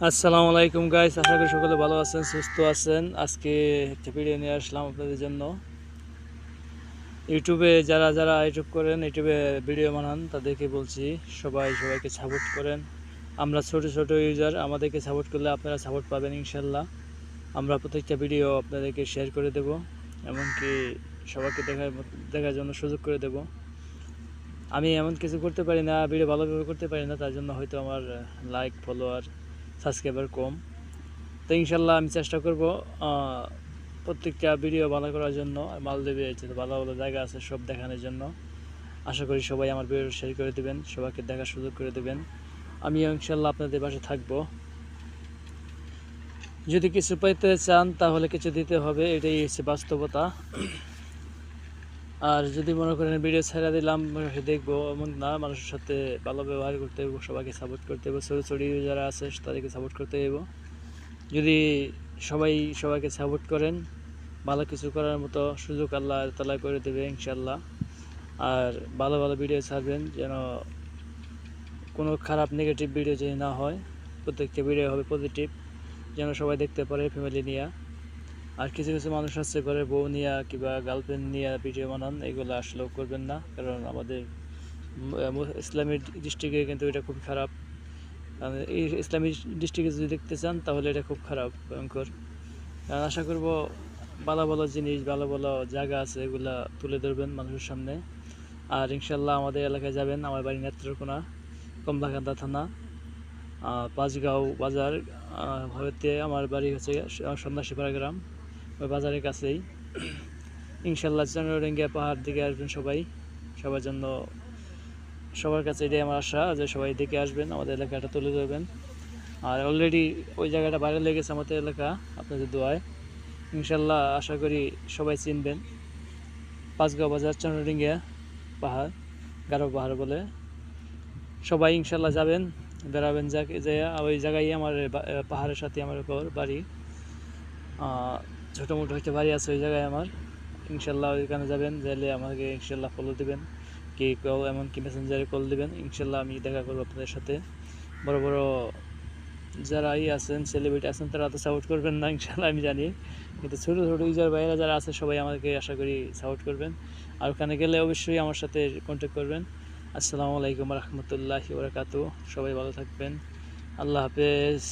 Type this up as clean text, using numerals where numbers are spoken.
আসসালামু আলাইকুম গাইস, আশা করি সকলে ভালো আছেন, সুস্থ আছেন। আজকে একটা ভিডিও নিয়ে আসলাম আপনাদের জন্য। ইউটিউবে যারা যারা ইউটিউব করেন, ইউটিউবে ভিডিও বানান, তাদেরকে বলছি সবাইকে সাপোর্ট করেন। আমরা ছোট ছোট ইউজার, আমাদেরকে সাপোর্ট করলে আপনারা সাপোর্ট পাবেন ইনশাল্লাহ। আমরা প্রত্যেকটা ভিডিও আপনাদেরকে শেয়ার করে দেব, এমনকি সবাইকে দেখার জন্য সুযোগ করে দেব। আমি এমন কিছু করতে পারি না, ভিডিও ভালোভাবে করতে পারি না, তার জন্য হয়তো আমার লাইক, ফলোয়ার, সাবস্ক্রাইবার কম। তো ইনশাল্লাহ আমি চেষ্টা করব প্রত্যেকটা ভিডিও ভালো করার জন্য। মালদ্বীপে ভালো ভালো জায়গা আছে সব দেখানোর জন্য। আশা করি সবাই আমার ভিডিও শেয়ার করে দেবেন, সবাইকে দেখার সুযোগ করে দেবেন। আমিও ইনশাল্লাহ আপনাদের পাশে থাকবো। যদি কিছু পাইতে চান তাহলে কিছু দিতে হবে, এটাই হচ্ছে বাস্তবতা। আর যদি মনে করেন ভিডিও ছেড়ে দিলাম দেখবো, এমন না। মানুষের সাথে ভালো ব্যবহার করতে হবে, সবাইকে সাপোর্ট করতে হবে। ছোটো ছোটো যারা আছে তাদেরকে সাপোর্ট করতে হবে। যদি সবাইকে সাপোর্ট করেন, ভালো কিছু করার মতো সুযোগ আল্লাহ তাআলা করে দেবে ইনশাল্লাহ। আর ভালো ভালো ভিডিও ছাড়বেন, যেন কোনো খারাপ নেগেটিভ ভিডিও যেন না হয়। প্রত্যেকটা ভিডিও হবে পজিটিভ, যেন সবাই দেখতে পারে ফ্যামিলি নিয়ে। আর কিছু কিছু মানুষ আছে করে বউ নিয়ে কিংবা গার্লফ্রেন্ড নিয়ে ভিডিও বানান, এগুলো আসলেও করবেন না, কারণ আমাদের ইসলামিক দৃষ্টিকে কিন্তু এটা খুব খারাপ। এই ইসলামিক দৃষ্টিকে যদি দেখতে চান তাহলে এটা খুব খারাপ, ভয়ঙ্কর। আশা করব ভালো ভালো জিনিস, ভালো ভালো জায়গা আছে, এগুলা তুলে ধরবেন মানুষের সামনে। আর ইনশাল্লাহ আমাদের এলাকায় যাবেন। আমার বাড়ি নেত্রকোনা, কমলাকান্দা থানা, পাঁচগাঁও বাজার। ভারতে আমার বাড়ি হচ্ছে সন্ন্যাসীপাড়া গ্রাম, ওই বাজারের কাছেই। ইনশাল্লাহ চন্দ্রডেঙ্গিয়া পাহাড় দিকে আসবেন সবাই। সবার জন্য, সবার কাছে এটাই আমার আশা যে সবাই দেখে আসবেন, আমাদের এলাকাটা তুলে ধরবেন। আর অলরেডি ওই জায়গাটা ভাইরাল হয়ে গেছে আমাদের এলাকা, আপনাদের দোয়ায়। ইনশাল্লাহ আশা করি সবাই চিনবেন। পাঁচগাঁও বাজার, চন্দ্রডিঙ্গিয়া পাহাড়, গারো পাহাড় বলে। সবাই ইনশাল্লাহ যাবেন, বেড়াবেন। ওই জায়গায় আমার পাহাড়ের সাথে আমার বাড়ি। ছোটো মোটো একটা বাড়ি আছে ওই জায়গায় আমার। ইনশাল্লাহ ওইখানে যাবেন, যাইলে আমাকে ইনশাল্লাহ ফলো দেবেন, কি কল, এমনকি মেসেঞ্জারে কল দেবেন। ইনশাল্লাহ আমি দেখা করবো আপনাদের সাথে। বড় বড় যারা আছেন, সেলিব্রিটি আছেন, তারা তো সাপোর্ট করবেন না ইনশাল্লাহ আমি জানি, কিন্তু ছোটো ছোটো ইউজার ভাইয়েরা যারা আছে সবাই আমাকে আশা করি সাপোর্ট করবেন। আর ওখানে গেলে অবশ্যই আমার সাথে কন্ট্যাক্ট করবেন। আসসালামু আলাইকুম রহমতুল্লাহি ওয়া বারাকাতুহু। সবাই ভালো থাকবেন। আল্লাহ হাফেজ।